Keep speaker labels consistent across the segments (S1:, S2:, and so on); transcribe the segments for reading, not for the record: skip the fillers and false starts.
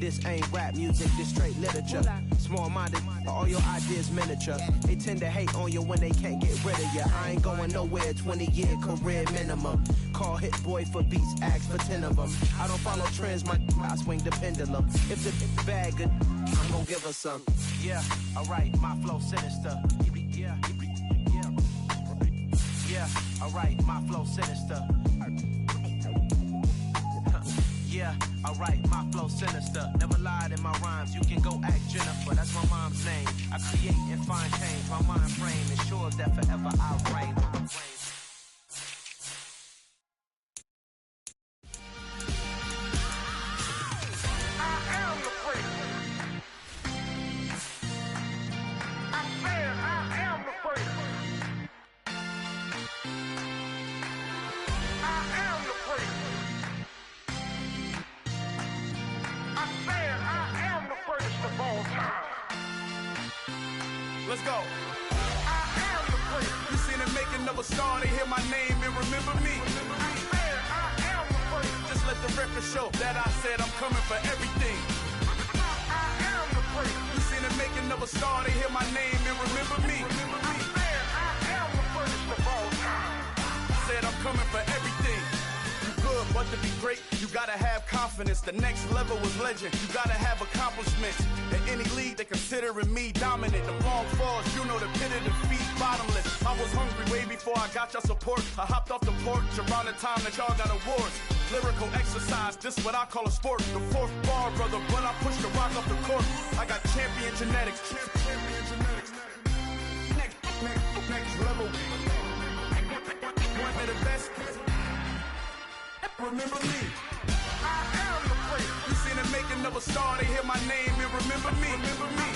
S1: This ain't rap music, this straight literature. Small-minded, all your ideas miniature. They tend to hate on you when they can't get rid of you. I ain't going nowhere, 20-year career minimum. Call Hit Boy for beats, ask for 10 of them. I don't follow trends, I swing the pendulum. If the bag good, I'm gonna give her some. Yeah, alright, my flow sinister. Yeah, yeah, alright, my flow sinister. Yeah, alright, my flow sinister. Never lied in my rhymes, you can go ask Jennifer. That's my mom's name. I create and find change. My mind frame ensures that forever I reign.
S2: Let's go. I am the first. You seen the making of a star, they hear my name and remember me. I am the first. Just let the record show that I said I'm coming for everything. I am the first. You seen the making of a star, they hear my name and remember me. I am the first of all time. Said I'm coming for everything. Good, but to be great, you gotta have confidence. The next level was legend, you gotta have accomplishments. In any league, they considering me dominant. The long falls, you know the pit of defeat, bottomless. I was hungry way before I got your support. I hopped off the porch around the time that y'all got awards. Lyrical exercise, this is what I call a sport. The fourth bar, brother, when I push the rock up the court. I got champion genetics. Champion genetics. Next level. One of the best. Remember me. I am the first. You seen the making of a star, they hear my name and remember me. Remember me.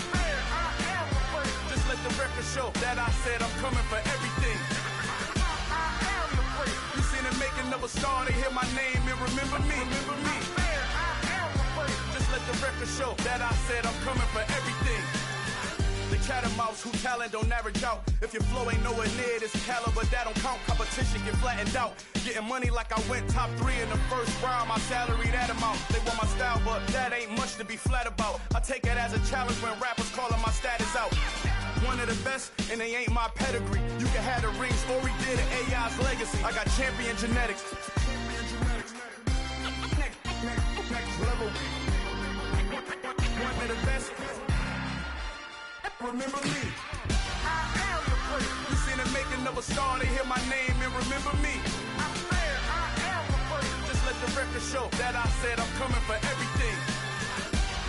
S2: I am the first. Just let the record show that I said I'm coming for everything. I am the first. You seen the making of a star, they hear my name and remember me. Remember me. I am the first. Just let the record show that I said I'm coming for everything. The cat and mouse who talent don't average out. If your flow ain't nowhere near this caliber, that don't count. Competition get flattened out. Getting money like I went top 3 in the first round. My salary that amount. They want my style, but that ain't much to be flat about. I take it as a challenge when rappers calling my status out. One of the best, and they ain't my pedigree. You can have the rings, or we did an AI's legacy. I got champion genetics. Next level. One of the best. Remember me. I am the first. You seen the making of a star, they hear my name and remember me. I am the first. Just let the record show that I said I'm coming for everything.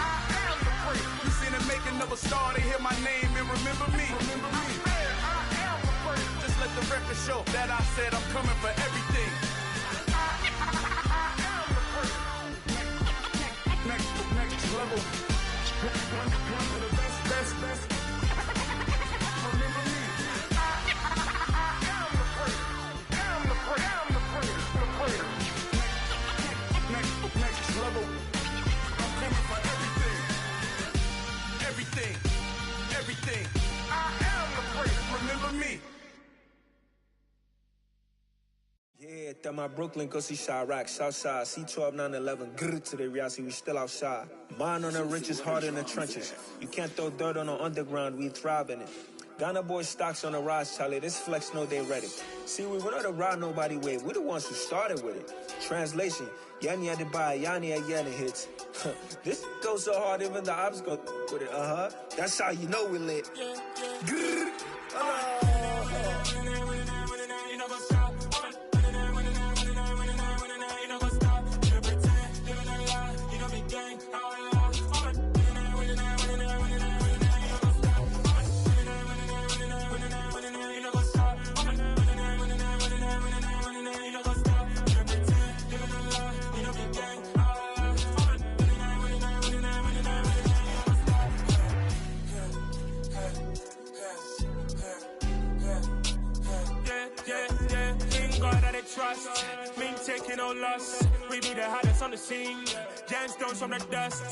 S2: I am the first. You seen the making of a star, they hear my name and remember me. Remember me. I am the first. Just let the record show that I said I'm coming for everything. I am the first. Next level. One of the best. Remember me. I am the first. I'm the first. Next level. I'm coming for everything. I am the first. Remember me.
S1: Yeah, that my Brooklyn, go see Chirac, Southside, C12, 911, grrr to the reality, we still outside. Mine on the riches, hard in the trenches. You can't throw dirt on the underground, we thrive in it. Ghana boys stocks on the rise, Charlie, this flex know they ready. See, we went on to ride nobody wave, we the ones who started with it. Translation, Yanni had to buy, Yanni had yelling hits. This goes so hard, even the ops go with it, That's how you know we lit. Grrr,
S3: trust, me taking no loss. We be the hottest on the scene. Gemstones from the dust.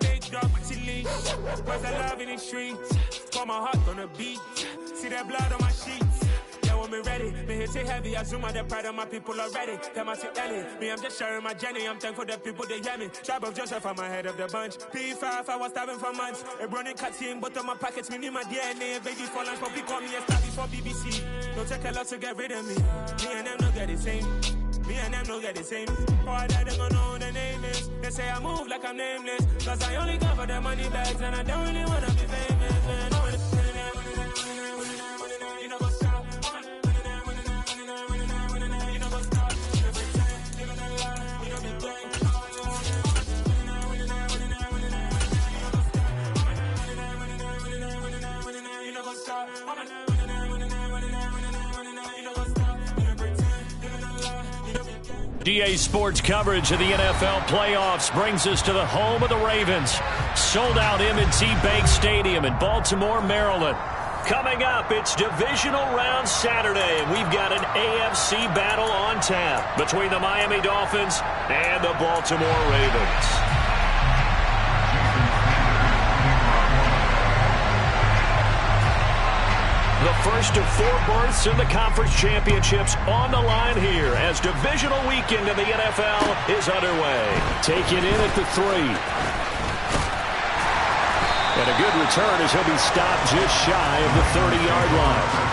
S3: Big dog with leash. Cause I love in the streets. Got my heart on the beat. See that blood on my sheets. Yeah, want me ready. Me hit it heavy, I zoom out the pride of my people already. Them I see Ellie, me I'm just sharing my journey. I'm thankful that people they hear me. Tribe of Joseph, I'm ahead of the bunch. P5, I was starving for months. A running cut seeing but on my pockets, me need my DNA. Baby for lunch, but call me a star before BBC. Don't take a lot to get rid of me. Me and them don't get the same. Me and them don't get the same. All that they gonna know who the name is. They say I move like I'm nameless. Cause I only cover the money bags and I don't really wanna be famous, man. You know what's up? You know what's up? Every time, living a lie, you know me gang. You know what's up?
S4: DA Sports coverage of the NFL playoffs brings us to the home of the Ravens. Sold out M&T Bank Stadium in Baltimore, Maryland. Coming up, it's Divisional Round Saturday, and we've got an AFC battle on tap between the Miami Dolphins and the Baltimore Ravens. The first of 4 berths in the conference championships on the line here as divisional weekend in the NFL is underway. Taken in at the 3. And a good return as he'll be stopped just shy of the 30-yard line.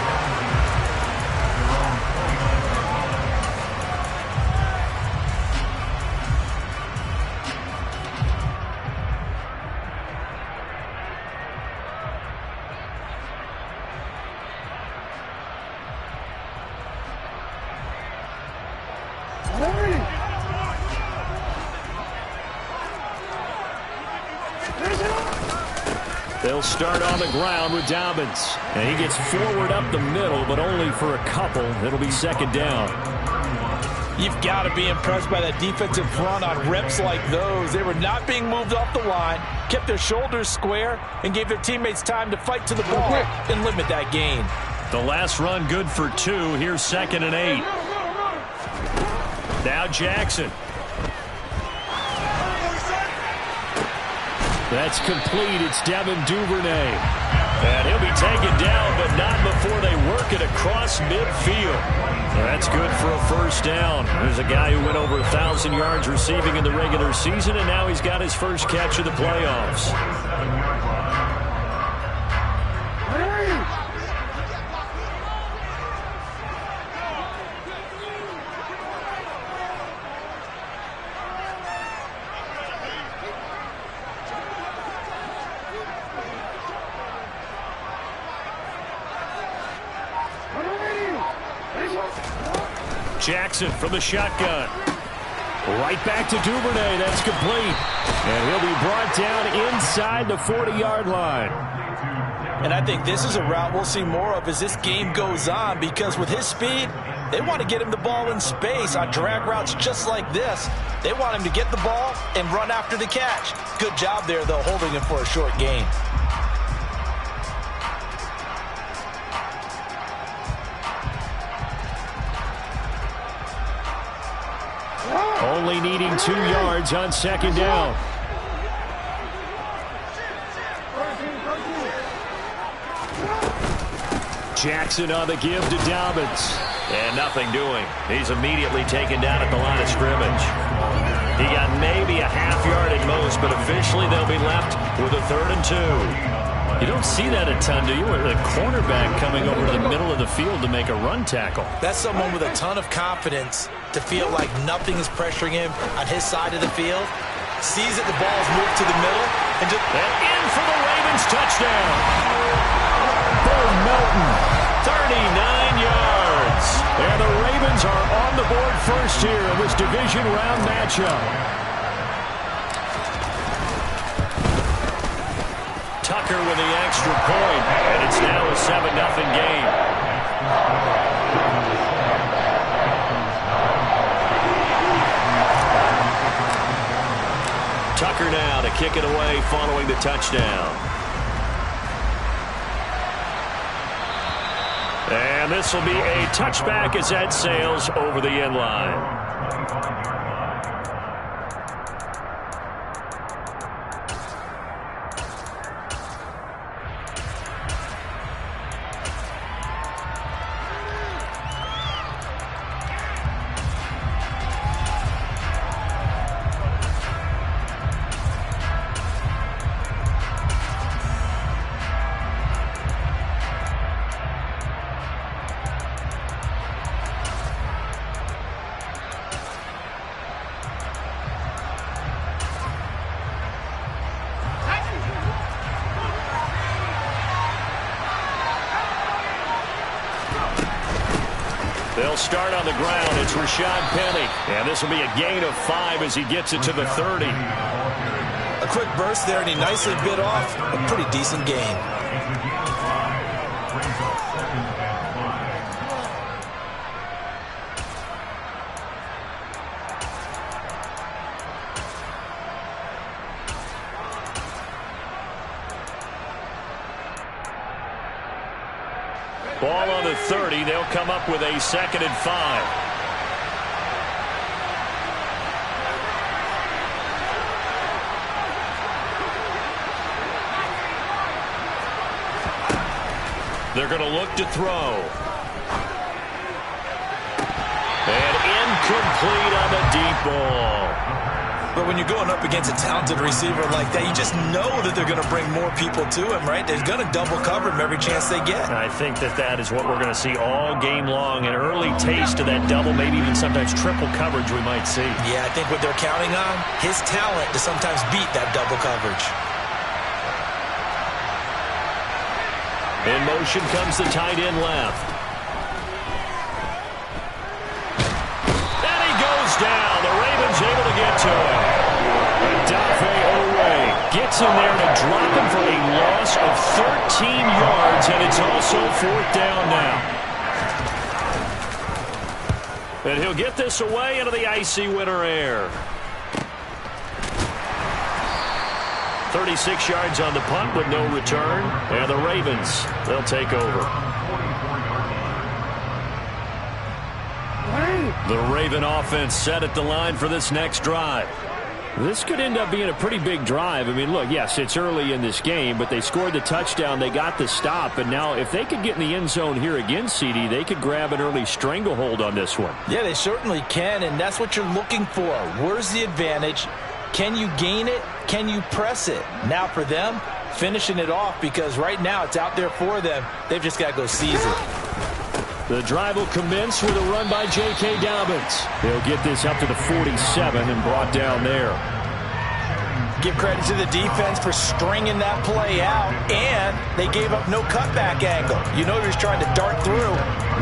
S4: They'll start on the ground with Dobbins. And he gets forward up the middle, but only for a couple. It'll be second down.
S5: You've got to be impressed by that defensive front on reps like those. They were not being moved off the line, kept their shoulders square, and gave their teammates time to fight to the ball and limit that gain.
S4: The last run good for 2. Here's 2nd and 8. Now Jackson. That's complete. It's Devin Duvernay. And he'll be taken down, but not before they work it across midfield. That's good for a first down. There's a guy who went over 1,000 yards receiving in the regular season, and now he's got his first catch of the playoffs. Jackson from the shotgun. Right back to Duvernay. That's complete. And he'll be brought down inside the 40-yard line.
S5: And I think this is a route we'll see more of as this game goes on, because with his speed, they want to get him the ball in space on drag routes just like this. They want him to get the ball and run after the catch. Good job there, though, holding him for a short gain.
S4: Only needing 2 yards on second down. Jackson on the give to Dobbins. And nothing doing. He's immediately taken down at the line of scrimmage. He got maybe a half yard at most, but officially they'll be left with a 3rd and 2. You don't see that a ton, do you? A cornerback coming over to the middle of the field to make a run tackle.
S5: That's someone with a ton of confidence to feel like nothing is pressuring him on his side of the field. Sees that the ball's moved to the middle. And
S4: in for the Ravens touchdown. Bo Melton, 39 yards. And the Ravens are on the board first here in this division round matchup. Tucker with the extra point, and it's now a 7-0 game. Tucker now to kick it away following the touchdown. And this will be a touchback as that sails over the end line. start on the ground. It's Rashad Penny. And this will be a gain of 5 as he gets it to the 30.
S5: A quick burst there, and he nicely bit off a pretty decent gain.
S4: Ball on the 30. They'll come up with a 2nd and 5. They're going to look to throw. And incomplete on the deep ball.
S5: But when you're going up against a talented receiver like that, you just know that they're going to bring more people to him, right? They're going to double cover him every chance they get.
S4: And I think that is what we're going to see all game long. An early taste of that double, maybe even sometimes triple coverage we might see.
S5: Yeah, I think what they're counting on, his talent to sometimes beat that double coverage.
S4: In motion comes the tight end left. And he goes down. The Ravens able to get to him. Dafe Owe gets in there to drop him for a loss of 13 yards, and it's also 4th down now. And he'll get this away into the icy winter air. 36 yards on the punt with no return. And the Ravens, they'll take over. The Raven offense set at the line for this next drive. This could end up being a pretty big drive. I mean, look, yes, it's early in this game, but they scored the touchdown. They got the stop. And now if they could get in the end zone here again, CD, they could grab an early stranglehold on this one.
S5: Yeah, they certainly can, and that's what you're looking for. Where's the advantage? Can you gain it? Can you press it? Now for them, finishing it off, because right now it's out there for them. They've just got to go seize it.
S4: The drive will commence with a run by J.K. Dobbins. They'll get this up to the 47 and brought down there.
S5: Give credit to the defense for stringing that play out, and they gave up no cutback angle. You know he was trying to dart through.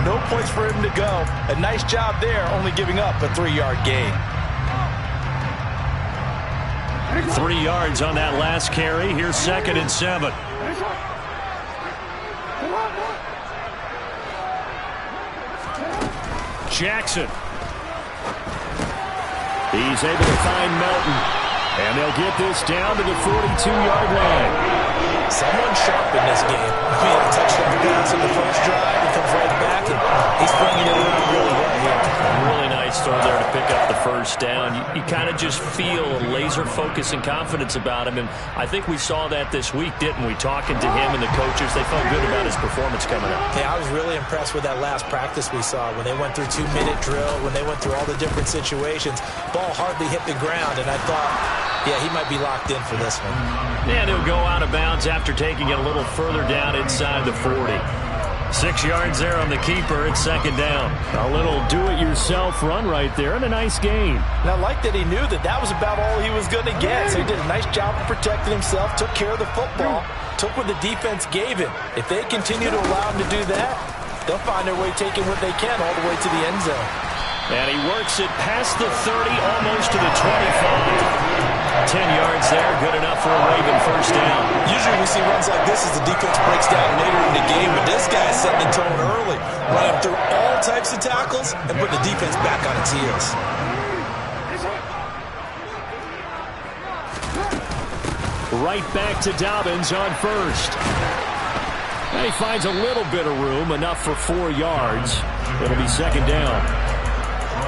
S5: No place for him to go. A nice job there, only giving up a 3-yard gain.
S4: 3 yards on that last carry. Here's 2nd and 7. Jackson. He's able to find Melton. And they'll get this down to the 42-yard line.
S5: Someone sharp in this game. He had a touchdown pass in the first drive. He comes right back, and he's bringing it around really well here.
S4: A really nice throw there to pick up the first down. You kind of just feel a laser focus and confidence about him, and I think we saw that this week, didn't we? Talking to him and the coaches, they felt good about his performance coming up.
S5: Yeah, I was really impressed with that last practice we saw when they went through 2-minute drill, when they went through all the different situations. Ball hardly hit the ground, and I thought, yeah, he might be locked in for this one.
S4: And he'll go out of bounds after taking it a little further down inside the 40. 6 yards there on the keeper. It's 2nd down. A little do-it-yourself run right there and a nice gain.
S5: And I like that he knew that was about all he was going to get. So he did a nice job of protecting himself, took care of the football, took what the defense gave him. If they continue to allow him to do that, they'll find their way taking what they can all the way to the end zone.
S4: And he works it past the 30, almost to the 25. 10 yards there, good enough for a Raven first down.
S5: Usually we see runs like this as the defense breaks down later in the game, but this guy's setting the tone early, running through all types of tackles and putting the defense back on its heels.
S4: Right back to Dobbins on first. And he finds a little bit of room, enough for 4 yards. It'll be 2nd down.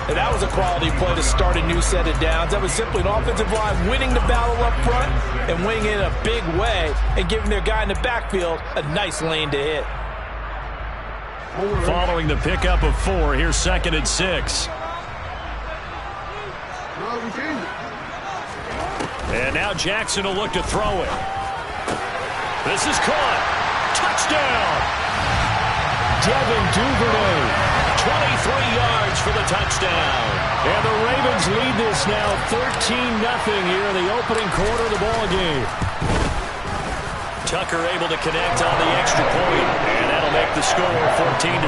S5: And that was a quality play to start a new set of downs. That was simply an offensive line winning the battle up front and winning it in a big way and giving their guy in the backfield a nice lane to hit.
S4: Following the pickup of 4, here's 2nd and 6. And now Jackson will look to throw it. This is caught. Touchdown! Devin Duvernay. 23 yards for the touchdown. And the Ravens lead this now 13-0 here in the opening quarter of the ball game. Tucker able to connect on the extra point, and that'll make the score 14-0.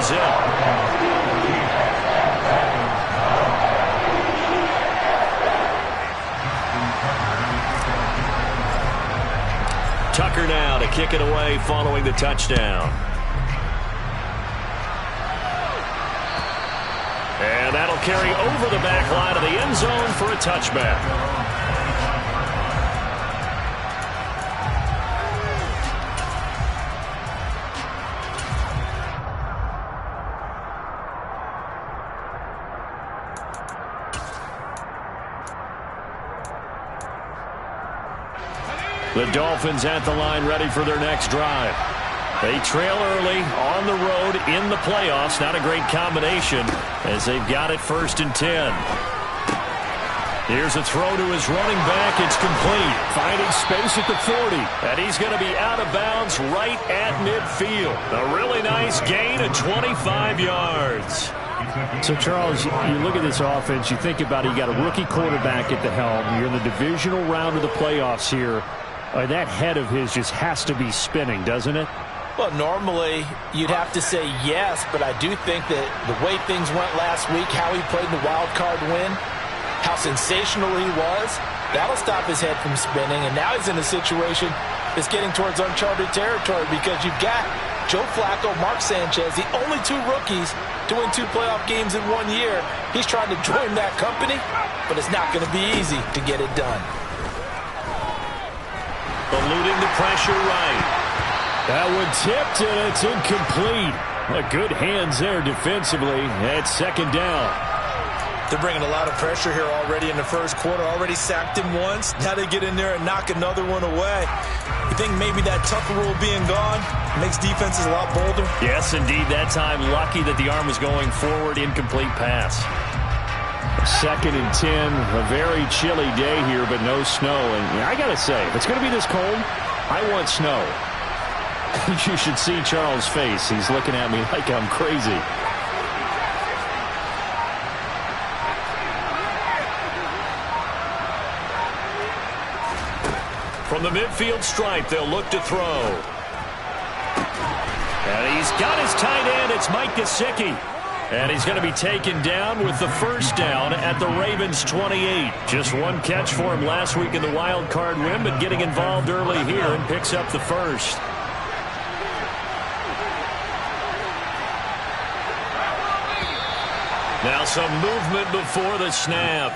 S4: Tucker now to kick it away following the touchdown. And that'll carry over the back line of the end zone for a touchback. The Dolphins at the line ready for their next drive. They trail early on the road in the playoffs. Not a great combination as they've got it 1st and 10. Here's a throw to his running back. It's complete. Finding space at the 40. And he's going to be out of bounds right at midfield. A really nice gain of 25 yards.
S6: So, Charles, you look at this offense, you think about it, you got a rookie quarterback at the helm. You're in the divisional round of the playoffs here. That head of his just has to be spinning, doesn't it?
S5: Well, normally you'd have to say yes, but I do think that the way things went last week, how he played in the wild card win, how sensational he was, that'll stop his head from spinning. And now he's in a situation that's getting towards uncharted territory because you've got Joe Flacco, Mark Sanchez, the only 2 rookies to win 2 playoff games in 1 year. He's trying to join that company, but it's not going to be easy to get it done.
S4: Eluding the pressure right.
S6: That one tipped, and it's incomplete. Good hands there defensively. It's 2nd down.
S5: They're bringing a lot of pressure here already in the first quarter. Already sacked him once. Now they get in there and knock another one away. You think maybe that Tucker rule being gone makes defenses a lot bolder?
S4: Yes, indeed. That time, lucky that the arm was going forward. Incomplete pass.
S6: 2nd and 10. A very chilly day here, but no snow. And I got to say, if it's going to be this cold, I want snow. You should see Charles' face. He's looking at me like I'm crazy.
S4: From the midfield stripe, they'll look to throw. And he's got his tight end. It's Mike Gesicki. And he's going to be taken down with the 1st down at the Ravens' 28. Just 1 catch for him last week in the wild card win, but getting involved early here and picks up the 1st. Now some movement before the snap.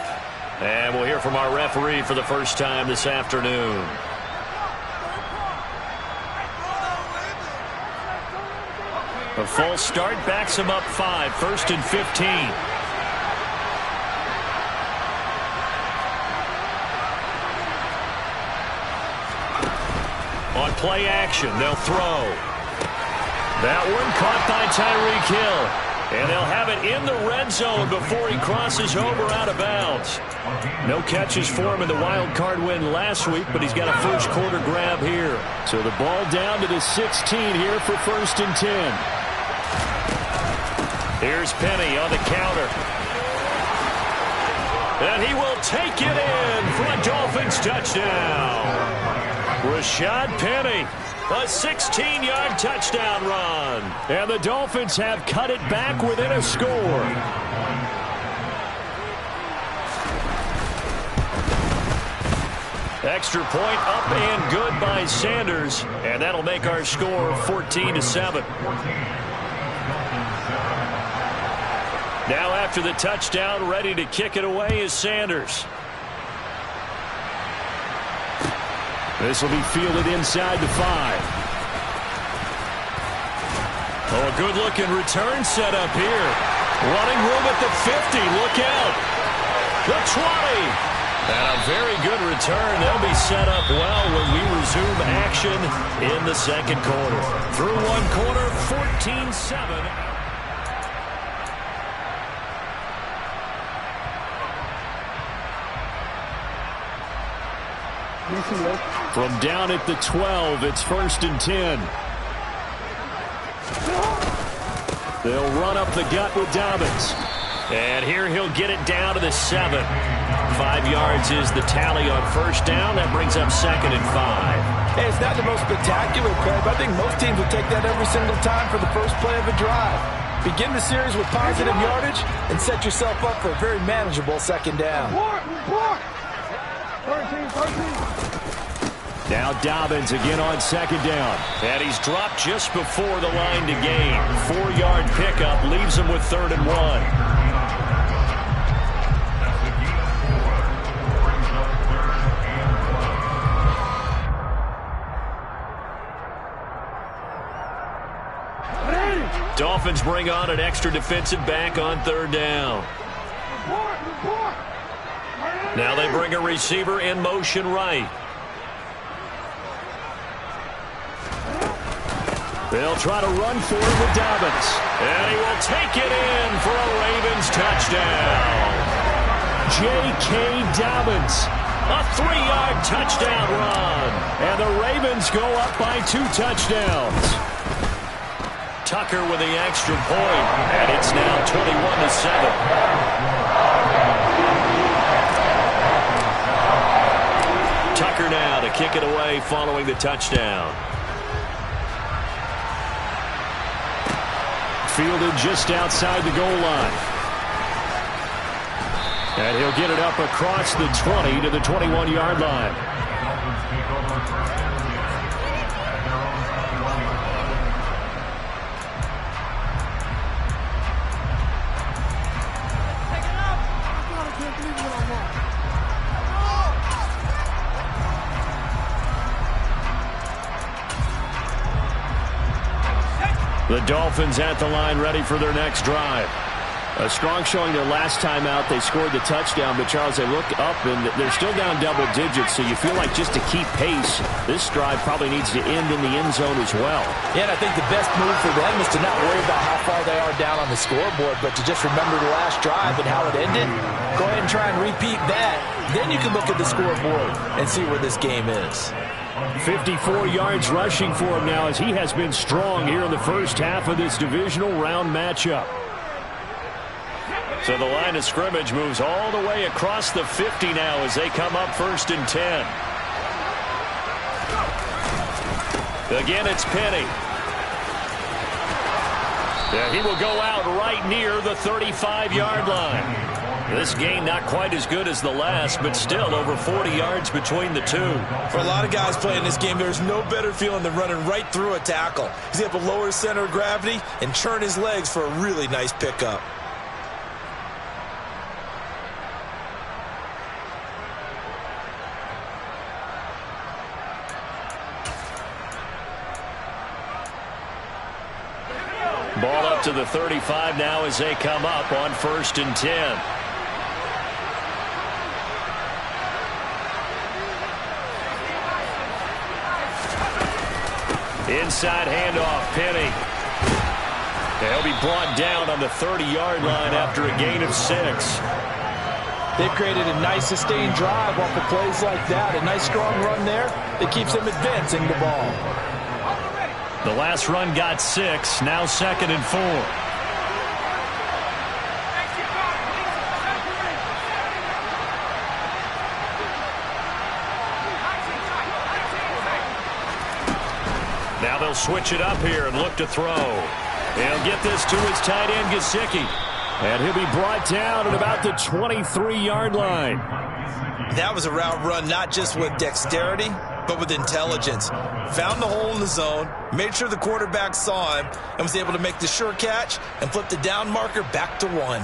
S4: And we'll hear from our referee for the first time this afternoon. A false start backs him up 5, 1st and 15. On play action, they'll throw. That one caught by Tyreek Hill. And they'll have it in the red zone before he crosses over out of bounds. No catches for him in the wild card win last week, but he's got a first quarter grab here.
S6: So the ball down to the 16 here for 1st and 10.
S4: Here's Penny on the counter. And he will take it in for a Dolphins touchdown. Rashad Penny. A 16-yard touchdown run.
S6: And the Dolphins have cut it back within a score.
S4: Extra point up and good by Sanders. And that'll make our score 14-7. Now after the touchdown, ready to kick it away is Sanders.
S6: This will be fielded inside the 5.
S4: Oh, a good-looking return set up here. Running room at the 50. Look out. The 20. And a very good return. They'll be set up well when we resume action in the 2nd quarter. Through 1 quarter, 14-7.
S6: From down at the 12, it's 1st and 10. They'll run up the gut with Dobbins.
S4: And here he'll get it down to the 7. 5 yards is the tally on 1st down. That brings up 2nd and 5.
S5: Hey, it's not the most spectacular play, but I think most teams would take that every single time for the first play of a drive. Begin the series with positive yardage and set yourself up for a very manageable 2nd down.
S4: Now Dobbins again on second down. And he's dropped just before the line to gain. 4-yard pickup leaves him with 3rd and 1. Dolphins bring on an extra defensive back on 3rd down. Now they bring a receiver in motion right. They'll try to run for it with Dobbins. And he will take it in for a Ravens touchdown. J.K. Dobbins, a 3-yard touchdown run. And the Ravens go up by 2 touchdowns. Tucker with the extra point, and it's now 21-7. Tucker now to kick it away following the touchdown. Fielded just outside the goal line. And he'll get it up across the 20 to the 21-yard line. The Dolphins at the line ready for their next drive. A strong showing their last time out. They scored the touchdown, but Charles, they look up and they're still down double digits, so you feel like just to keep pace, this drive probably needs to end in the end zone as well.
S5: Yeah, and I think the best move for them is to not worry about how far they are down on the scoreboard, but to just remember the last drive and how it ended. Go ahead and try and repeat that. Then you can look at the scoreboard and see where this game is.
S4: 54 yards rushing for him now as he has been strong here in the first half of this divisional round matchup. So the line of scrimmage moves all the way across the 50 now as they come up 1st and 10. Again, it's Penny. Yeah, he will go out right near the 35-yard line. This game not quite as good as the last, but still over 40 yards between the two.
S5: For a lot of guys playing this game, there's no better feeling than running right through a tackle. He's able to lower his center of gravity and churn his legs for a really nice pickup.
S4: Ball up to the 35 now as they come up on 1st and 10. Inside handoff, Penny. They'll be brought down on the 30-yard line after a gain of 6.
S5: They've created a nice sustained drive off of plays like that. A nice strong run there that keeps them advancing the ball.
S4: The last run got 6, now 2nd and 4. Now they'll switch it up here and look to throw. He'll get this to his tight end, Gesicki. And he'll be brought down at about the 23-yard line.
S5: That was a route run not just with dexterity, but with intelligence. Found the hole in the zone, made sure the quarterback saw him, and was able to make the sure catch and flip the down marker back to 1.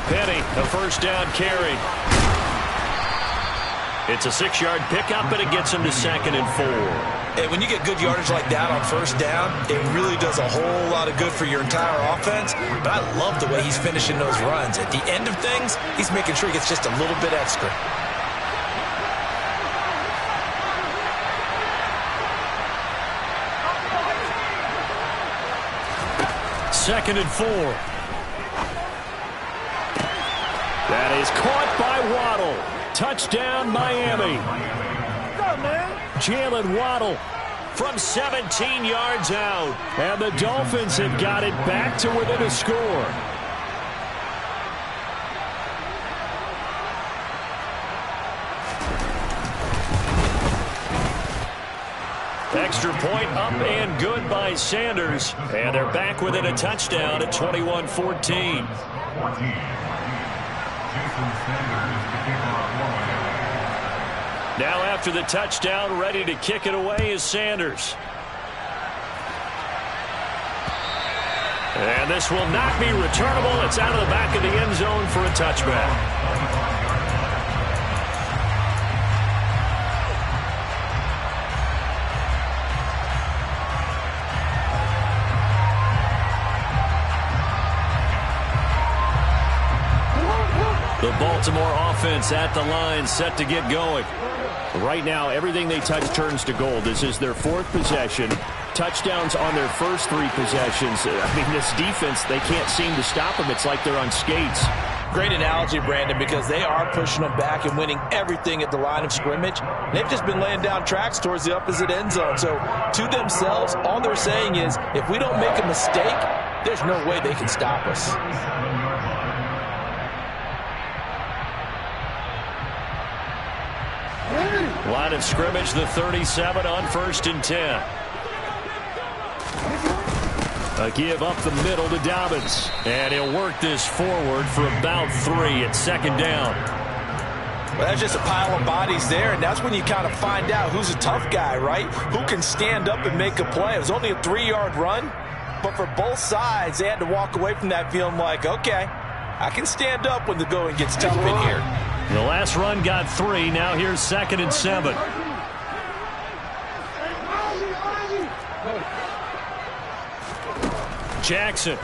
S4: Penny, a 1st down carry. It's a 6-yard pickup, but it gets him to 2nd and 4.
S5: And when you get good yardage like that on 1st down, it really does a whole lot of good for your entire offense. But I love the way he's finishing those runs. At the end of things, he's making sure he gets just a little bit extra.
S4: Second and 4. That is caught by Waddle. Touchdown, Miami. Jalen Waddle from 17 yards out. And the Dolphins have got it back to within a score. Extra point up and good by Sanders. And they're back within a touchdown at 21-14. Now after the touchdown, ready to kick it away is Sanders. And this will not be returnable. It's out of the back of the end zone for a touchback. The Baltimore offense at the line, set to get going. Right now, everything they touch turns to gold. This is their fourth possession. Touchdowns on their first three possessions. I mean, this defense, they can't seem to stop them. It's like they're on skates.
S5: Great analogy, Brandon, because they are pushing them back and winning everything at the line of scrimmage. They've just been laying down tracks towards the opposite end zone. So, to themselves, all they're saying is, if we don't make a mistake, there's no way they can stop us.
S4: Line of scrimmage, the 37 on 1st and 10. A give up the middle to Dobbins. And he'll work this forward for about 3 at 2nd down.
S5: Well, that's just a pile of bodies there, and that's when you kind of find out who's a tough guy, right? Who can stand up and make a play. It was only a 3-yard run, but for both sides, they had to walk away from that feeling like, okay, I can stand up when the going gets tough in here.
S4: The last run got 3. Now here's 2nd and 7. Jackson.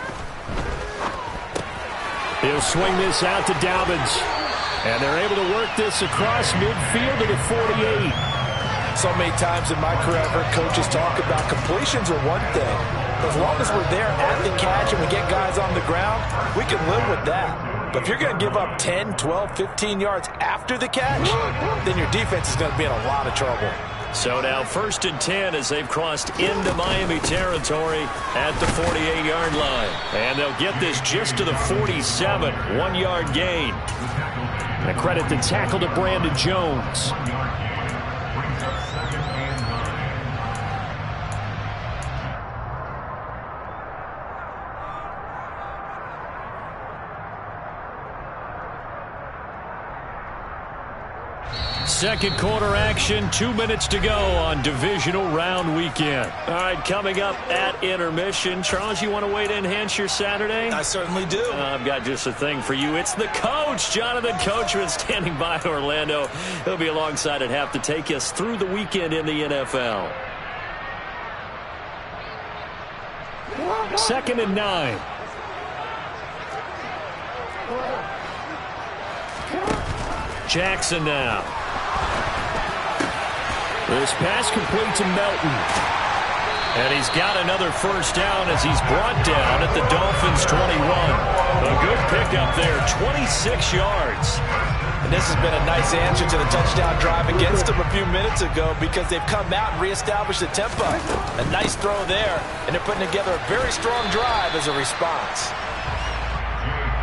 S4: He'll swing this out to Dobbins. And they're able to work this across midfield to the 48.
S5: So many times in my career, I've heard coaches talk about completions are one thing. As long as we're there at the catch and we get guys on the ground, we can live with that. But if you're going to give up 10, 12, 15 yards after the catch, then your defense is going to be in a lot of trouble.
S4: So now 1st and 10 as they've crossed into Miami territory at the 48-yard line. And they'll get this just to the 47, 1-yard gain. And a credit the tackle to Brandon Jones. Second quarter action, 2 minutes to go on divisional round weekend. All right, coming up at intermission. Charles, you want to wait to enhance your Saturday?
S5: I certainly do.
S4: I've got just a thing for you. It's the coach, Jonathan Coachman, standing by in Orlando. He'll be alongside at half to take us through the weekend in the NFL. 2nd and 9. Jackson now. This pass complete to Melton. And he's got another first down as he's brought down at the Dolphins' 21. A good pickup there, 26 yards.
S5: And this has been a nice answer to the touchdown drive against them a few minutes ago because they've come out and reestablished the tempo. A nice throw there, and they're putting together a very strong drive as a response.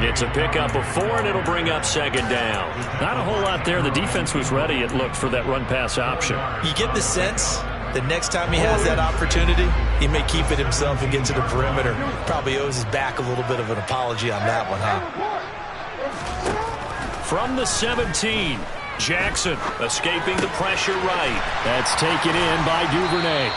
S4: It's a pickup of 4, and it'll bring up 2nd down. Not a whole lot there. The defense was ready, it looked, for that run-pass option.
S5: You get the sense that next time he has that opportunity, he may keep it himself and get to the perimeter. Probably owes his back a little bit of an apology on that one, huh?
S4: From the 17, Jackson escaping the pressure right. That's taken in by Duvernay.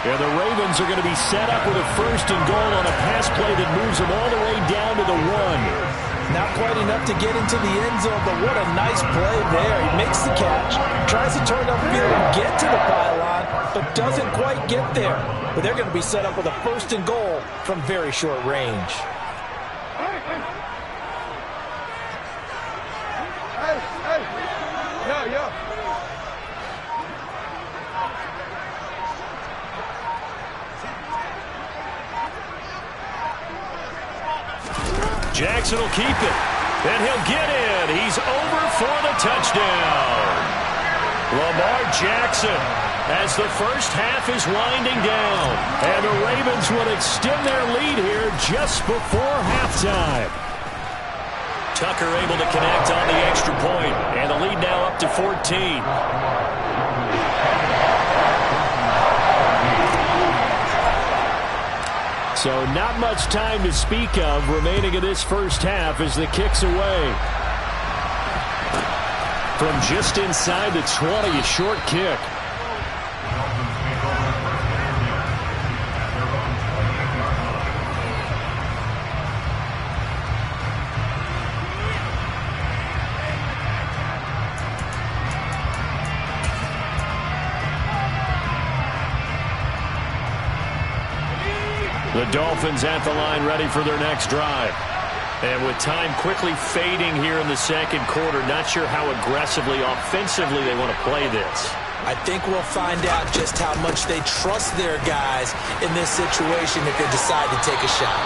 S4: And the Ravens are going to be set up with a 1st and goal on a pass play that moves them all the way down to the 1.
S5: Not quite enough to get into the end zone, but what a nice play there. He makes the catch, tries to turn upfield and get to the pylon, but doesn't quite get there. But they're going to be set up with a 1st and goal from very short range.
S4: Jackson will keep it, and he'll get in. He's over for the touchdown. Lamar Jackson, as the first half is winding down, and the Ravens will extend their lead here just before halftime. Tucker able to connect on the extra point, and the lead now up to 14. So not much time to speak of remaining in this first half as the kick's away.
S6: From just inside the 20, a short kick. The Dolphins at the line, ready for their next drive. And with time quickly fading here in the second quarter, not sure how aggressively, offensively they want to play this.
S5: I think we'll find out just how much they trust their guys in this situation if they decide to take a shot.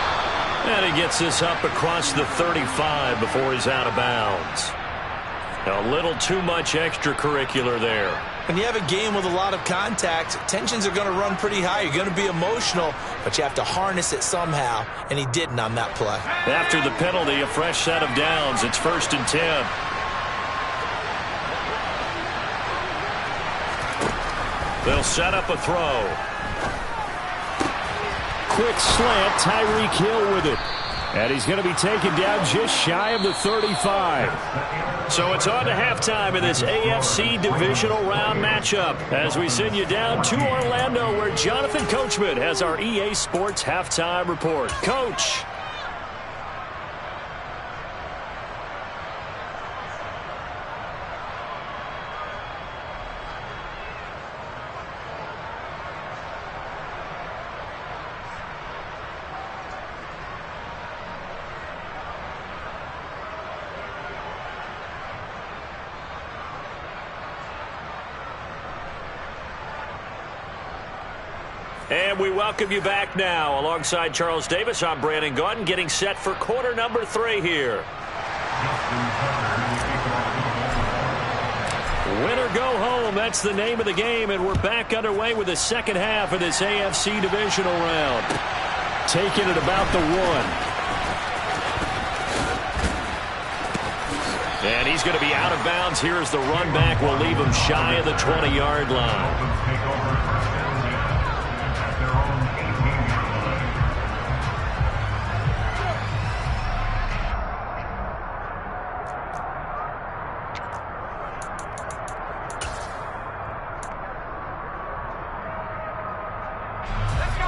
S4: And he gets this up across the 35 before he's out of bounds. A little too much extracurricular there.
S5: When you have a game with a lot of contact, tensions are going to run pretty high. You're going to be emotional, but you have to harness it somehow, and he didn't on that play.
S4: After the penalty, a fresh set of downs. It's 1st and 10. They'll set up a throw.
S6: Quick slant, Tyreek Hill with it. And he's going to be taken down just shy of the 35.
S4: So it's on to halftime in this AFC divisional round matchup as we send you down to Orlando where Jonathan Coachman has our EA Sports halftime report. Coach. And we welcome you back now. Alongside Charles Davis, I'm Brandon Gaudin, getting set for quarter number 3 here. Win or go home, that's the name of the game, and we're back underway with the second half of this AFC divisional round.
S6: Taking it about the 1.
S4: And he's going to be out of bounds here as the run back will leave him shy of the 20-yard line.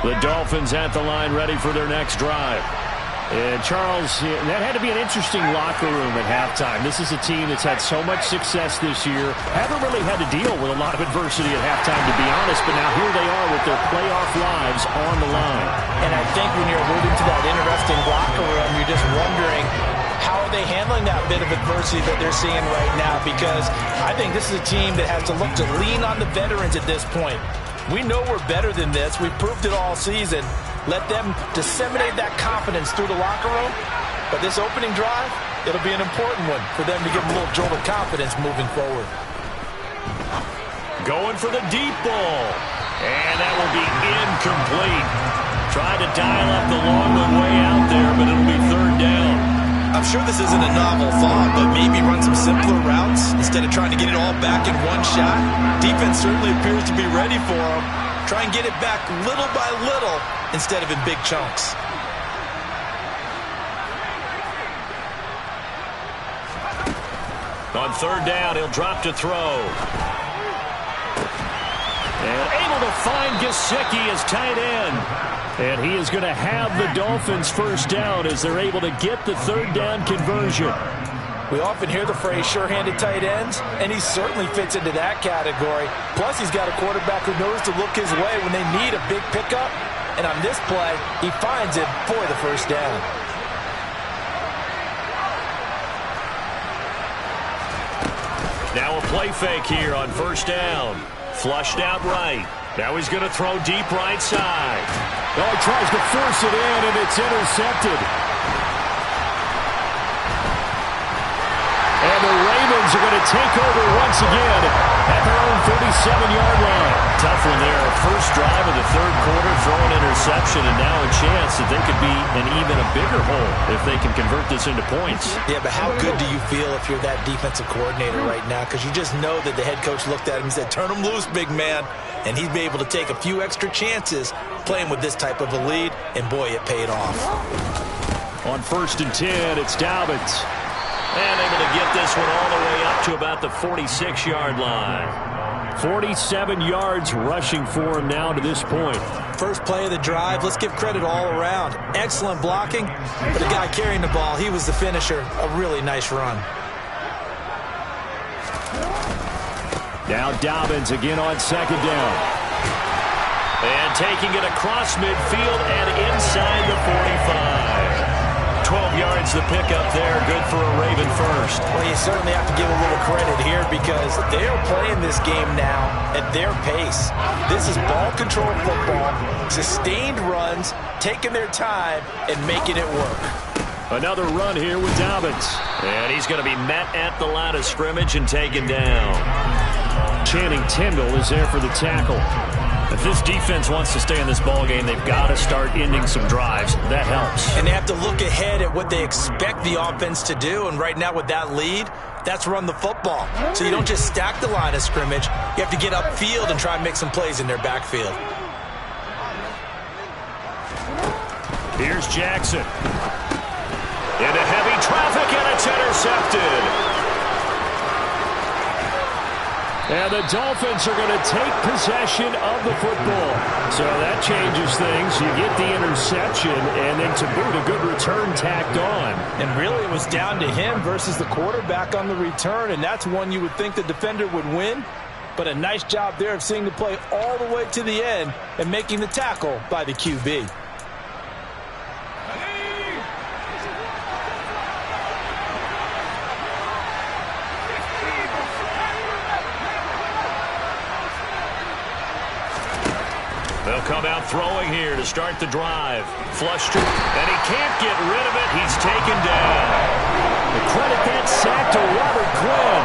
S6: The Dolphins at the line, ready for their next drive. And Charles, that had to be an interesting locker room at halftime. This is a team that's had so much success this year. Haven't really had to deal with a lot of adversity at halftime, to be honest, but now here they are with their playoff lives on the line.
S5: And I think when you're alluding to that interesting locker room, you're just wondering, how are they handling that bit of adversity that they're seeing right now? Because I think this is a team that has to look to lean on the veterans at this point. We know we're better than this. We've proved it all season. Let them disseminate that confidence through the locker room. But this opening drive, it'll be an important one for them to give them a little jolt of confidence moving forward.
S4: Going for the deep ball. And that will be incomplete. Trying to dial up the long one way out there, but it'll be 3rd down.
S5: I'm sure this isn't a novel thought, but maybe run some simpler routes instead of trying to get it all back in one shot. Defense certainly appears to be ready for them. Try and get it back little by little instead of in big chunks.
S4: On 3rd down, he'll drop to throw.
S6: And able to find Gesicki as tight end. And he is going to have the Dolphins first down as they're able to get the 3rd down conversion.
S5: We often hear the phrase sure-handed tight ends, and he certainly fits into that category. Plus, he's got a quarterback who knows to look his way when they need a big pickup. And on this play, he finds it for the first down.
S4: Now a play fake here on 1st down. Flushed out right. Now he's going to throw deep right side.
S6: Oh, he tries to force it in, and it's intercepted. And the Ravens are going to take over once again at their own 37-yard line.
S4: Tough one there. First drive of the 3rd quarter, throwing interception, and now a chance that they could be in even a bigger hole if they can convert this into points.
S5: Yeah, but how good do you feel if you're that defensive coordinator right now? Because you just know that the head coach looked at him and said, turn him loose, big man. And he'd be able to take a few extra chances playing with this type of a lead, and boy, it paid off.
S6: On 1st and 10, it's Dobbins.
S4: And able to get this one all the way up to about the 46-yard line.
S6: 47 yards rushing for him now to this point.
S5: First play of the drive, let's give credit all around. Excellent blocking, but the guy carrying the ball, he was the finisher. A really nice run.
S6: Now Dobbins again on second down.
S4: And taking it across midfield and inside the 45. 12 yards the pickup there. Good for a Raven first.
S5: Well, you certainly have to give a little credit here because they're playing this game now at their pace. This is ball control football, sustained runs, taking their time, and making it work.
S6: Another run here with Dobbins.
S4: And he's going to be met at the line of scrimmage and taken down.
S6: Channing Tindall is there for the tackle.
S4: If this defense wants to stay in this ballgame, they've got to start ending some drives. That helps.
S5: And they have to look ahead at what they expect the offense to do. And right now with that lead, that's run the football. So you don't just stack the line of scrimmage. You have to get upfield and try and make some plays in their backfield.
S6: Here's Jackson.
S4: Into heavy traffic, and it's intercepted.
S6: And the Dolphins are going to take possession of the football. So that changes things. You get the interception, and then to boot, a good return tacked on.
S5: And really, it was down to him versus the quarterback on the return, and that's one you would think the defender would win. But a nice job there of seeing the play all the way to the end and making the tackle by the QB.
S4: They'll come out throwing here to start the drive. Flushed, and he can't get rid of it. He's taken down.
S6: The credit that sack to Robert Quinn.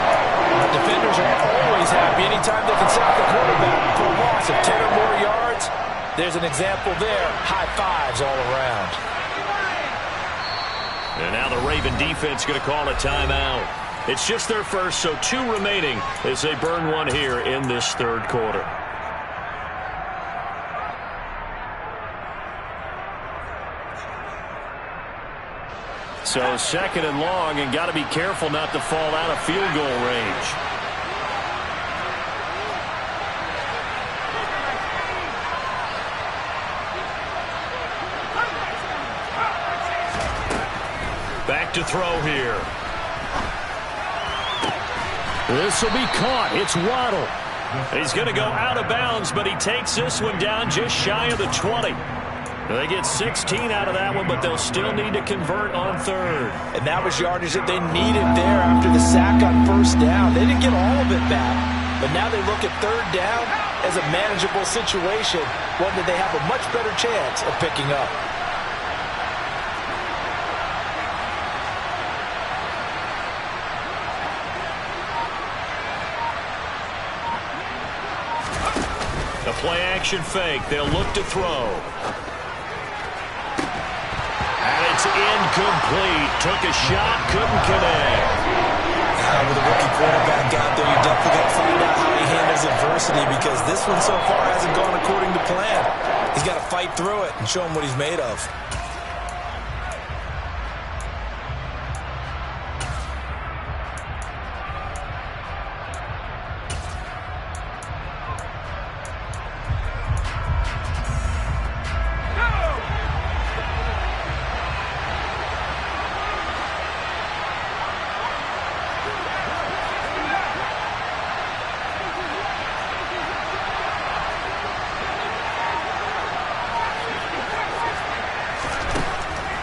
S5: Defenders are always happy anytime they can sack the quarterback for a loss of 10 or more yards. There's an example there. High fives all around.
S4: And now the Raven defense going to call a timeout. It's just their first, so 2 remaining as they burn one here in this third quarter.
S6: So second and long, and got to be careful not to fall out of field goal range.
S4: Back to throw here.
S6: This will be caught. It's Waddle.
S4: He's going to go out of bounds, but he takes this one down just shy of the 20. They get 16 out of that one, but they'll still need to convert on third.
S5: And that was yardage that they needed there after the sack on first down. They didn't get all of it back, but now they look at third down as a manageable situation, one that they have a much better chance of picking up.
S4: The play action fake. They'll look to throw. And it's incomplete. Took a shot, couldn't connect.
S5: With a rookie quarterback out there, you're definitely going to find out how he handles adversity because this one so far hasn't gone according to plan. He's got to fight through it and show him what he's made of.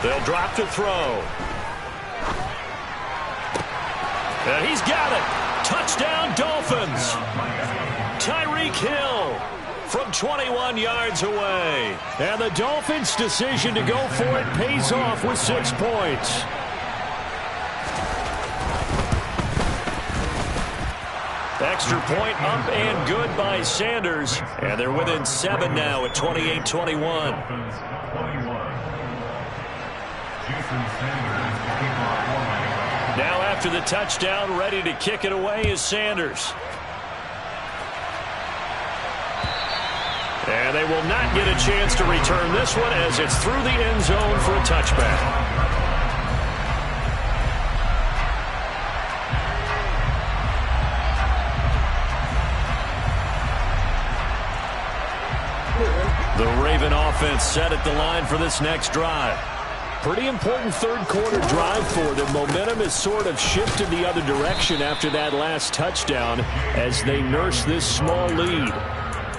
S4: They'll drop to throw. And he's got it. Touchdown, Dolphins. Tyreek Hill from 21 yards away.
S6: And the Dolphins' decision to go for it pays off with 6 points.
S4: Extra point up and good by Sanders. And they're within 7 now at 28-21. Now after the touchdown, ready to kick it away is Sanders. And they will not get a chance to return this one as it's through the end zone for a touchback. The Raven offense set at the line for this next drive.
S6: Pretty important third-quarter drive for them. Momentum has sort of shifted the other direction after that last touchdown as they nurse this small lead.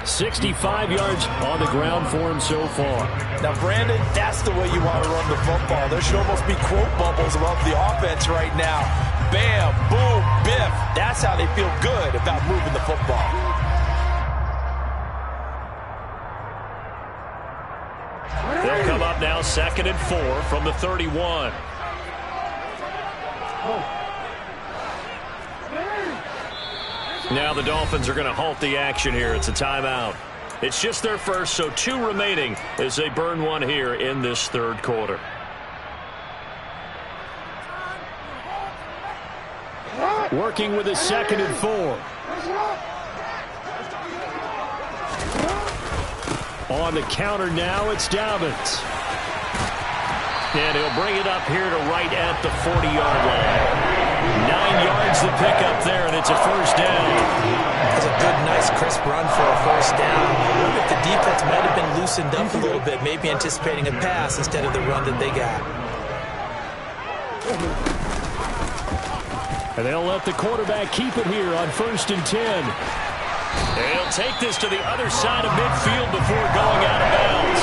S6: 65 yards on the ground for him so far.
S5: Now, Brandon, that's the way you want to run the football. There should almost be quote bubbles above the offense right now. Bam, boom, biff. That's how they feel good about moving the football.
S4: They'll come up now 2nd and 4 from the 31. Now the Dolphins are going to halt the action here. It's a timeout. It's just their first, so 2 remaining as they burn one here in this third quarter.
S6: Working with his 2nd and 4. On the counter now, it's Dobbins. And he'll bring it up here to right at the 40-yard line. 9 yards to pick up there, and it's a first down.
S5: That's a good, nice, crisp run for a first down. I wonder if the defense might have been loosened up a little bit, maybe anticipating a pass instead of the run that they got.
S6: And they'll let the quarterback keep it here on 1st and 10.
S4: He'll take this to the other side of midfield before going out of bounds.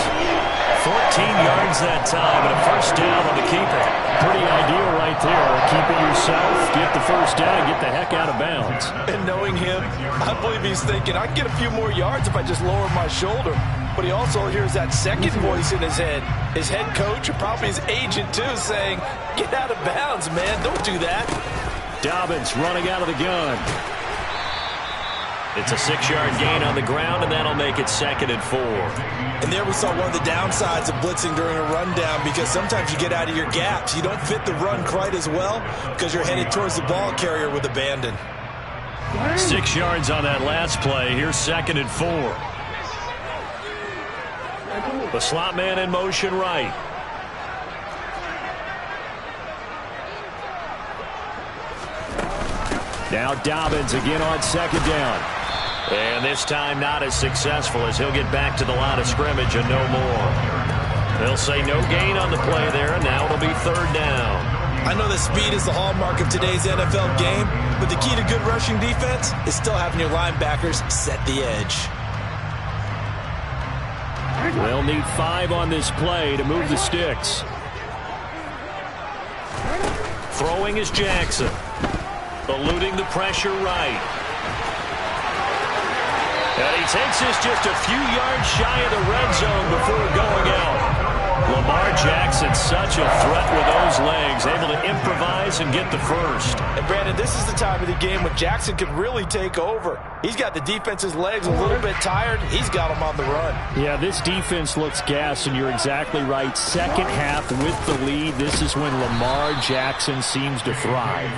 S4: 14 yards that time and a first down on the keeper.
S6: Pretty ideal right there. Keep it yourself, get the first down, and get the heck out of bounds.
S5: And knowing him, I believe he's thinking, I can get a few more yards if I just lower my shoulder. But he also hears that second voice in his head. His head coach, and probably his agent too, saying, get out of bounds, man. Don't do that.
S6: Dobbins running out of the gun.
S4: It's a 6-yard gain on the ground, and that'll make it 2nd and 4.
S5: And there we saw one of the downsides of blitzing during a rundown, because sometimes you get out of your gaps. You don't fit the run quite as well because you're headed towards the ball carrier with abandon.
S4: 6 yards on that last play. Here's 2nd and 4. The slot man in motion right.
S6: Now Dobbins again on 2nd down.
S4: And this time not as successful as he'll get back to the line of scrimmage and no more. They'll say no gain on the play there, and now it'll be 3rd down.
S5: I know that speed is the hallmark of today's NFL game, but the key to good rushing defense is still having your linebackers set the edge.
S6: They'll need 5 on this play to move the sticks.
S4: Throwing is Jackson. Eluding the pressure right. And he takes this just a few yards shy of the red zone before going out. Lamar Jackson, such a threat with those legs, able to improvise and get the first.
S5: And Brandon, this is the time of the game when Jackson could really take over. He's got the defense's legs a little bit tired. He's got them on the run.
S6: Yeah, this defense looks gassed, and you're exactly right. Second half with the lead, this is when Lamar Jackson seems to thrive.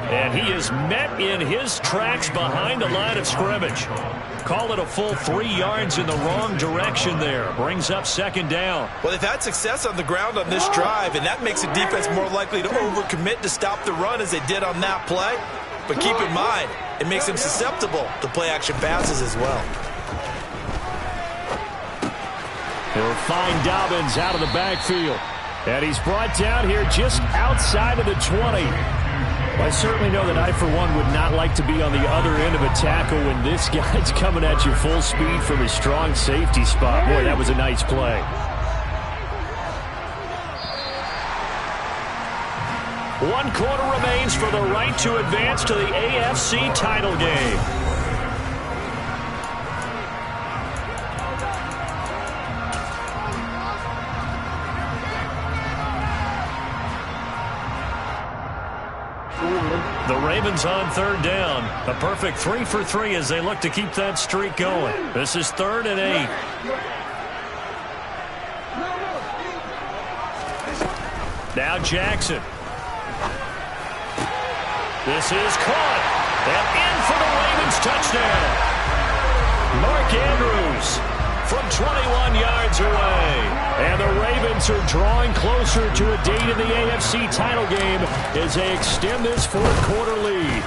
S4: And he is met in his tracks behind the line of scrimmage. Call it a full 3 yards in the wrong direction there. Brings up 2nd down.
S5: Well, they've had success on the ground on this drive, and that makes the defense more likely to overcommit to stop the run as they did on that play. But keep in mind, it makes them susceptible to play-action passes as well.
S6: He'll find Dobbins out of the backfield. And he's brought down here just outside of the 20. I certainly know that I, for one, would not like to be on the other end of a tackle when this guy's coming at you full speed from his strong safety spot. Boy, that was a nice play.
S4: One quarter remains for the right to advance to the AFC title game. The Ravens on 3rd down. A perfect 3 for 3 as they look to keep that streak going. This is 3rd and 8. Now Jackson. This is caught. And in for the Ravens touchdown. Mark Andrews from 21 yards away. And the Ravens are drawing closer to a date in the AFC title game as they extend this 4th quarter lead.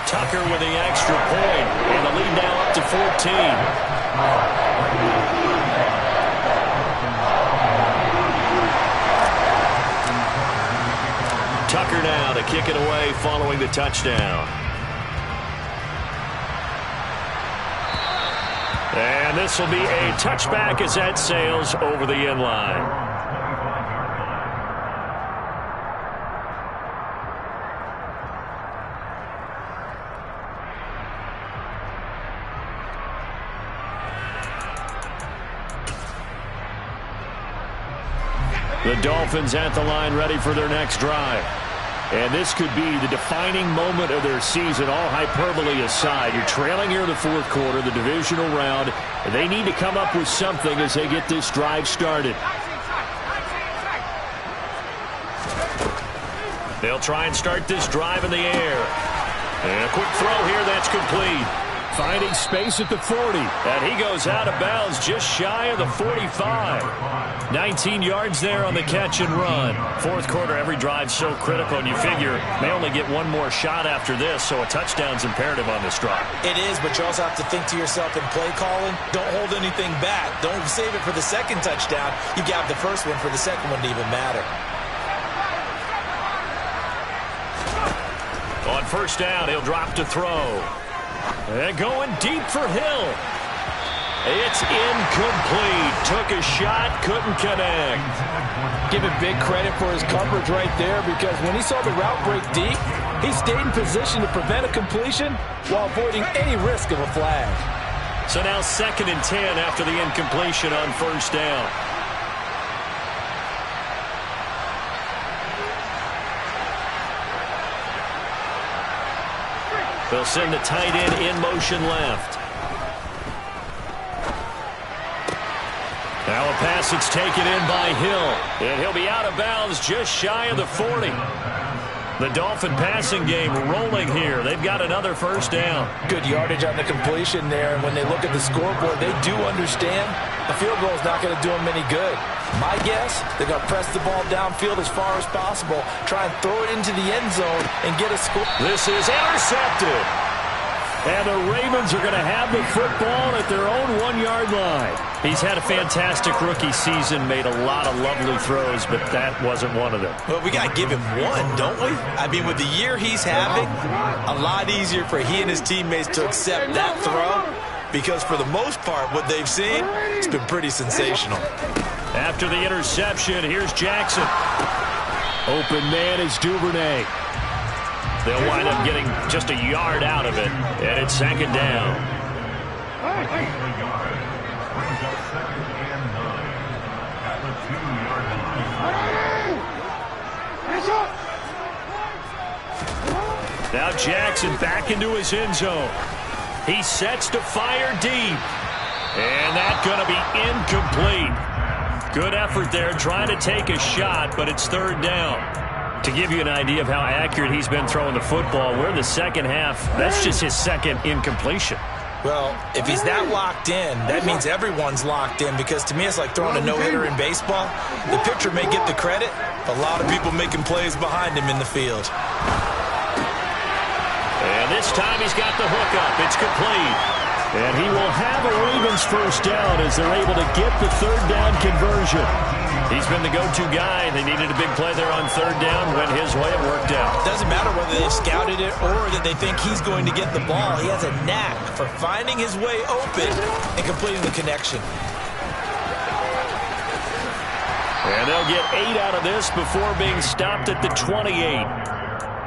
S4: Tucker with the extra point, and the lead now up to 14. Tucker now to kick it away following the touchdown. And this will be a touchback as that sails over the end line. The Dolphins at the line ready for their next drive. And this could be the defining moment of their season, all hyperbole aside. You're trailing here in the fourth quarter, the divisional round. And they need to come up with something as they get this drive started. They'll try and start this drive in the air. And a quick throw here that's complete. Finding space at the 40. And he goes out of bounds just shy of the 45. 19 yards there on the catch and run. Fourth quarter, every drive's so critical, and you figure may only get one more shot after this, so a touchdown's imperative on this drive.
S5: It is, but you also have to think to yourself in play calling, don't hold anything back. Don't save it for the second touchdown. You got the first one for the second one to even matter.
S4: On first down, he'll drop to throw. And going deep for Hill. It's incomplete. Took a shot, couldn't connect.
S5: Give him big credit for his coverage right there, because when he saw the route break deep, he stayed in position to prevent a completion while avoiding any risk of a flag.
S4: So now 2nd and 10 after the incompletion on first down. They'll send the tight end in motion left. Now a pass that's taken in by Hill. And he'll be out of bounds just shy of the 40. The Dolphin passing game rolling here. They've got another first down.
S5: Good yardage on the completion there. And when they look at the scoreboard, they do understand a field goal is not going to do them any good. My guess, they're going to press the ball downfield as far as possible, try and throw it into the end zone and get a score.
S4: This is intercepted. And the Ravens are going to have the football at their own 1-yard line. He's had a fantastic rookie season, made a lot of lovely throws, but that wasn't one of them.
S5: Well, we got to give him one, don't we? I mean, with the year he's having, a lot easier for he and his teammates to accept that throw, because for the most part, what they've seen, it's been pretty sensational.
S4: After the interception, here's Jackson. Open man is Duvernay. They'll wind up getting just a yard out of it, and it's 2nd down. Now Jackson back into his end zone. He sets to fire deep. And that's going to be incomplete. Good effort there trying to take a shot, but it's 3rd down. To give you an idea of how accurate he's been throwing the football, we're in the second half. That's just his 2nd incompletion.
S5: Well, if he's that locked in, that means everyone's locked in, because to me it's like throwing a no-hitter in baseball. The pitcher may get the credit, but a lot of people making plays behind him in the field.
S4: And this time he's got the hook up. It's complete. And he will have a Ravens first down as they're able to get the 3rd down conversion. He's been the go-to guy. They needed a big play there on 3rd down. Went his way. It worked out.
S5: Doesn't matter whether they've scouted it or that they think he's going to get the ball. He has a knack for finding his way open and completing the connection.
S4: And they'll get 8 out of this before being stopped at the 28.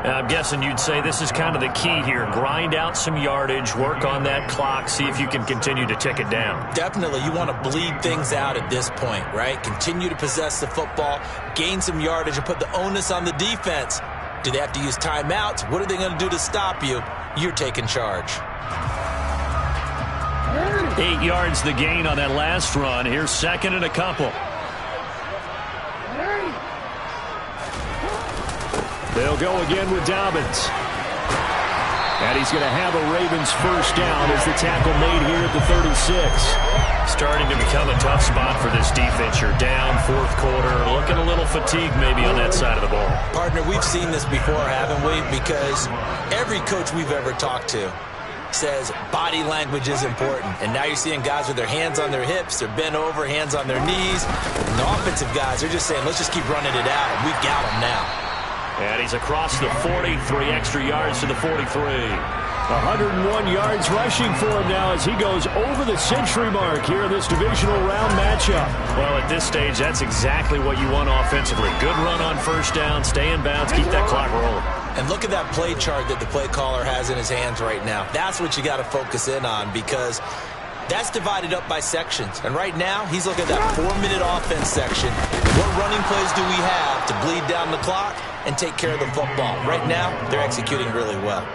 S4: I'm guessing you'd say this is kind of the key here. Grind out some yardage, work on that clock, see if you can continue to tick it down.
S5: Definitely. You want to bleed things out at this point, right? Continue to possess the football, gain some yardage, and put the onus on the defense. Do they have to use timeouts? What are they going to do to stop you? You're taking charge.
S4: 8 yards the gain on that last run. Here's 2nd and a couple. They'll go again with Dobbins. And he's going to have a Ravens first down as the tackle made here at the 36. Starting to become a tough spot for this defense. You're down 4th quarter, looking a little fatigued maybe on that side of the ball.
S5: Partner, we've seen this before, haven't we? Because every coach we've ever talked to says body language is important. And now you're seeing guys with their hands on their hips, they're bent over, hands on their knees. And the offensive guys, they're just saying, let's just keep running it out. We've got them now.
S4: And he's across the 40, 3 extra yards to the 43. 101 yards rushing for him now as he goes over the century mark here in this divisional round matchup. Well, at this stage, that's exactly what you want offensively. Good run on first down, stay in bounds, keep that clock rolling.
S5: And look at that play chart that the play caller has in his hands right now. That's what you got to focus in on, because that's divided up by sections. And right now, he's looking at that 4-minute offense section. What running plays do we have to bleed down the clock and take care of the football? Right now, they're executing really well.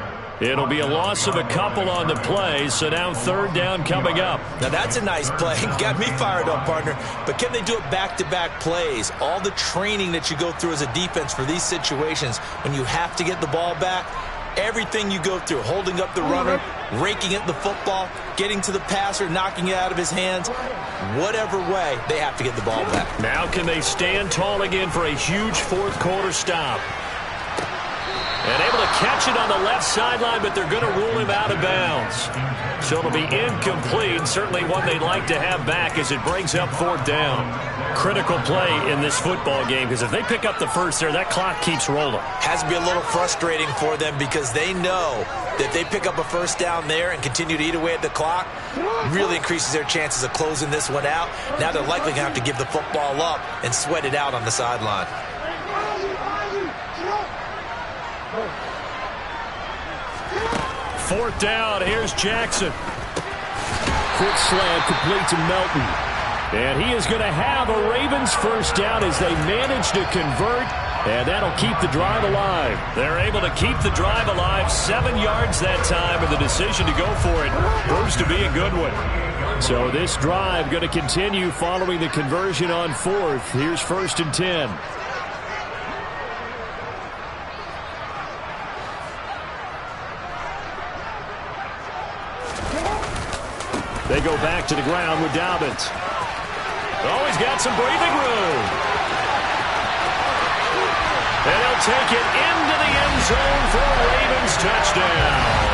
S4: It'll be a loss of a couple on the play, so now third down coming up.
S5: Now that's a nice play. Got me fired up, partner. But can they do it back-to-back plays? All the training that you go through as a defense for these situations, when you have to get the ball back, everything you go through, holding up the runner, raking at the football, getting to the passer, knocking it out of his hands, whatever way, they have to get the ball back.
S4: Now can they stand tall again for a huge fourth quarter stop? And able to catch it on the left sideline, but they're going to rule him out of bounds. So it'll be incomplete. Certainly one they'd like to have back as it brings up fourth down. Critical play in this football game, because if they pick up the first there, that clock keeps rolling. Has
S5: to be a little frustrating for them, because they know that if they pick up a first down there and continue to eat away at the clock, really increases their chances of closing this one out. Now they're likely going to have to give the football up and sweat it out on the sideline.
S4: Fourth down, here's Jackson. Quick slant complete to Melton. And he is going to have a Ravens first down as they manage to convert, and that'll keep the drive alive. They're able to keep the drive alive, 7 yards that time, and the decision to go for it proves to be a good one. So this drive going to continue following the conversion on fourth. Here's 1st and 10. They go back to the ground with Dobbins. Oh, he's got some breathing room. And he'll take it into the end zone for a Ravens touchdown.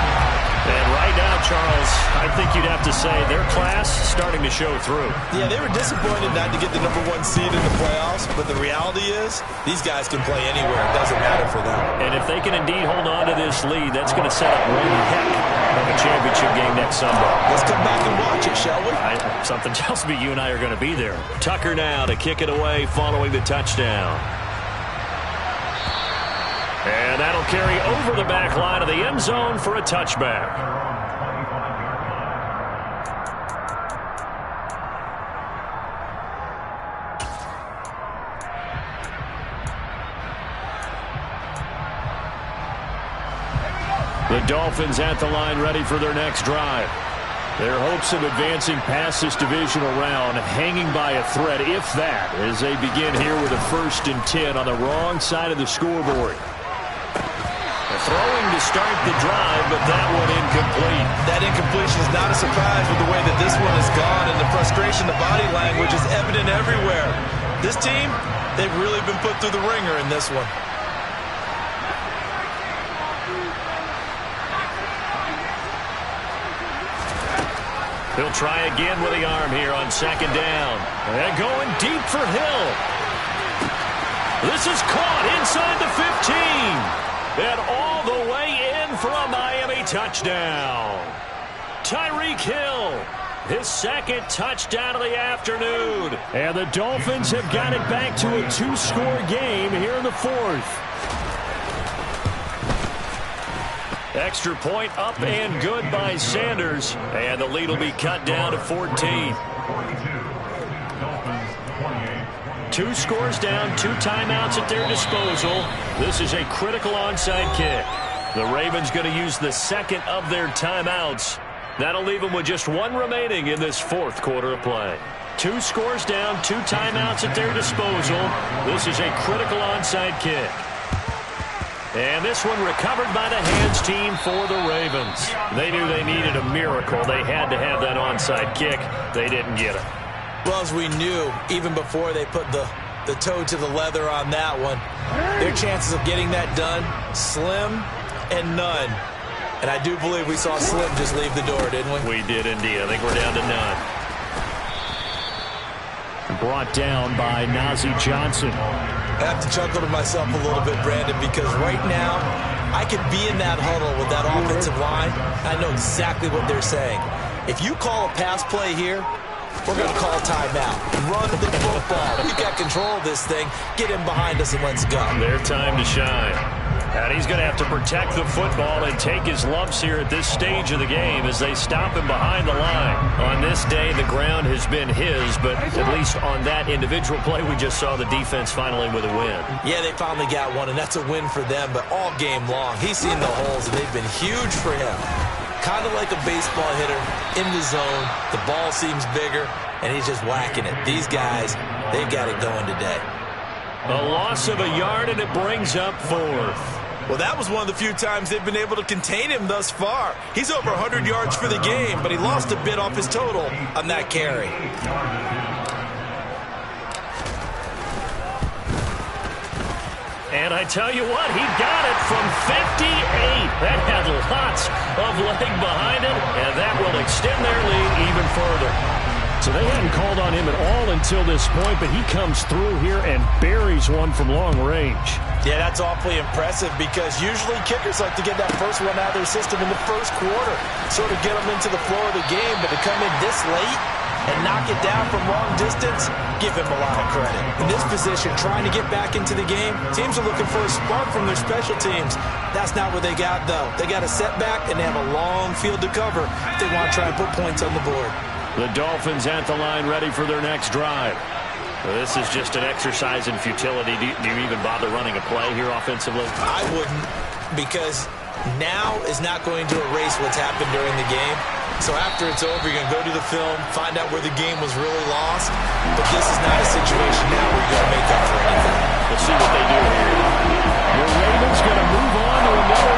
S4: And right now, Charles, I think you'd have to say their class starting to show through.
S5: Yeah, they were disappointed not to get the #1 seed in the playoffs, but the reality is these guys can play anywhere. It doesn't matter for them.
S4: And if they can indeed hold on to this lead, that's going to set up one heck of a championship game next Sunday.
S5: Let's come back and watch it, shall we?
S4: Something tells me you and I are going to be there. Tucker now to kick it away following the touchdown. And that'll carry over the back line of the end zone for a touchback. The Dolphins at the line ready for their next drive. Their hopes of advancing past this divisional round hanging by a thread, if that, as they begin here with a 1st and 10 on the wrong side of the scoreboard. Throwing to start the drive, but that one incomplete.
S5: That incompletion is not a surprise with the way that this one has gone, and the frustration, the body language is evident everywhere. This team, they've really been put through the ringer in this one.
S4: He'll try again with the arm here on 2nd down. And going deep for Hill. This is caught inside the 15. And all the way in for a Miami touchdown. Tyreek Hill, his 2nd touchdown of the afternoon. And the Dolphins have got it back to a 2-score game here in the 4th. Extra point up and good by Sanders. And the lead will be cut down to 14. 2 scores down, 2 timeouts at their disposal. This is a critical onside kick. The Ravens going to use the 2nd of their timeouts. That'll leave them with just 1 remaining in this 4th quarter of play. 2 scores down, 2 timeouts at their disposal. This is a critical onside kick. And this one recovered by the hands team for the Ravens. They knew they needed a miracle. They had to have that onside kick. They didn't get it.
S5: Well, as we knew, even before they put the toe to the leather on that one, their chances of getting that done, slim and none. And I do believe we saw Slim just leave the door, didn't we?
S4: We did indeed. I think we're down to none. Brought down by Nazeeh Johnson.
S5: I have to chuckle to myself a little bit, Brandon, because right now I could be in that huddle with that offensive line. I know exactly what they're saying. If you call a pass play here, we're going to call timeout. Run the football. We've got control of this thing. Get him behind us and let's go.
S4: Their time to shine. And he's going to have to protect the football and take his lumps here at this stage of the game as they stop him behind the line. On this day, the ground has been his, but at least on that individual play, we just saw the defense finally with a win.
S5: Yeah, they finally got one, and that's a win for them, but all game long, he's seen the holes, and they've been huge for him. Kind of like a baseball hitter in the zone. The ball seems bigger, and he's just whacking it. These guys, they've got it going today.
S4: A loss of a yard, and it brings up fourth.
S5: Well, that was one of the few times they've been able to contain him thus far. He's over 100 yards for the game, but he lost a bit off his total on that carry.
S4: And I tell you what, he got it from 58. That had lots of leg behind it, and that will extend their lead even further. So they hadn't called on him at all until this point, but he comes through here and buries one from long range.
S5: Yeah, that's awfully impressive because usually kickers like to get that first one out of their system in the first quarter, sort of get them into the flow of the game, but to come in this late and knock it down from long distance, give him a lot of credit. In this position, trying to get back into the game, teams are looking for a spark from their special teams. That's not what they got, though. They got a setback, and they have a long field to cover if they want to try and put points on the board.
S4: The Dolphins at the line ready for their next drive. This is just an exercise in futility. Do you even bother running a play here offensively?
S5: I wouldn't, because now is not going to erase what's happened during the game. So after it's over, you're going to go to the film, find out where the game was really lost. But this is not a situation now where you're going to make up for anything.
S4: We'll see what they do here. The Ravens going to move on to another